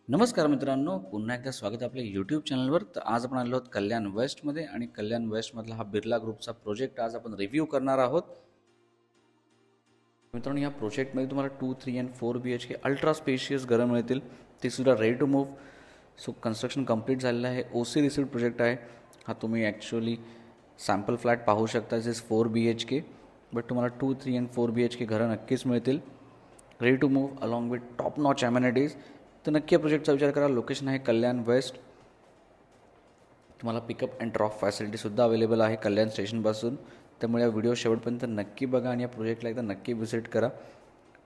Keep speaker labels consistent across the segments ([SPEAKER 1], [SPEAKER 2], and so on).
[SPEAKER 1] नमस्कार मित्रांनो, पुन्हा एकदा स्वागत आहे आपल्या यूट्यूब चॅनलवर. तर आज आपण आलो आहोत कल्याण वेस्टमध्ये आणि कल्याण वेस्टमधला हा बिर्ला ग्रुपचा प्रोजेक्ट आज आपण रिव्ह्यू करणार आहोत. मित्रांनो, या प्रोजेक्टमध्ये तुम्हाला 2, 3 अँड 4 BHK अल्ट्रा स्पेशियस घरं मिळतील. ते सुद्धा ready to move. So construction complete झालेलं आहे. OC रिसिव्ड प्रोजेक्ट आहे हा. तुम्ही ॲक्च्युअली सॅम्पल फ्लॅट पाहू शकता. दिस इज 4 BHK, बट तुम्हाला 2, 3 अँड 4 BHK घरं नक्कीच मिळतील ready to move along with top notch amenities. तर नक्की या प्रोजेक्टचा विचार करा. लोकेशन आहे कल्याण वेस्ट. तुम्हाला पिकअप अँड ड्रॉप फॅसिलिटीसुद्धा अवेलेबल आहे कल्याण स्टेशनपासून. त्यामुळे या व्हिडिओ शेवटपर्यंत नक्की बघा आणि या प्रोजेक्टला एकदा नक्की व्हिजिट करा.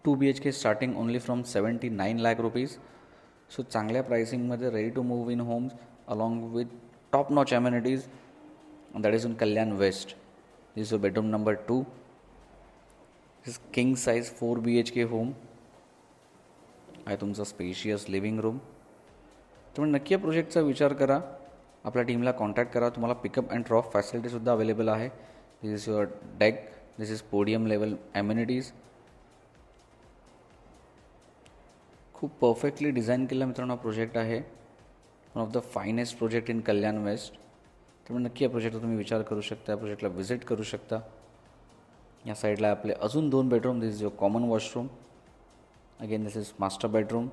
[SPEAKER 1] 2 BHK starting only from 79 lakh rupees. So चांगल्या प्राइसिंगमध्ये ready to move in homes along with top notch amenities. That is in Kalyan west. This is bedroom number 2. This king size 4 BHK home आहे. तुमचा स्पेशियस लिव्हिंग रूम. त्यामुळे नक्की या प्रोजेक्टचा विचार करा. आपल्या टीमला कॉन्टॅक्ट करा. तुम्हाला पिकअप अँड ड्रॉप फॅसिलिटीसुद्धा अवेलेबल आहे. This is your deck. This is podium level amenities. खूप परफेक्टली डिझाईन केलेला मित्रांनो हा प्रोजेक्ट आहे. One of the finest project in Kalyan west. त्यामुळे नक्की या प्रोजेक्टचा तुम्ही विचार करू शकता. या प्रोजेक्टला व्हिजिट करू शकता. या साईडला आपले अजून 2 bedroom. This is your common washroom. Again, this is master bedroom.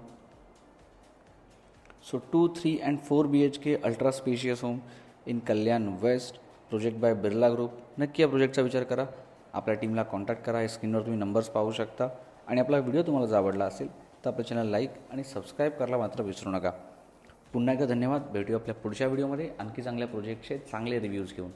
[SPEAKER 1] So 2, 3 and 4 BHK ultra spacious home in Kalyan West, project by Birla group. नक्की या प्रोजेक्टचा विचार करा. आपल्या टीमला कॉन्टॅक्ट करा. या स्क्रीनवर तुम्ही नंबर्स पाहू शकता. आणि आपला व्हिडिओ तुम्हाला जर आवडला असेल तर आपल्या चॅनल लाईक आणि सबस्क्राईब करायला मात्र विसरू नका. पुन्हा एकदा धन्यवाद. भेटूया आपल्या पुढच्या व्हिडिओमध्ये आणखी चांगल्या प्रोजेक्टचे चांगले रिव्ह्यूज घेऊन.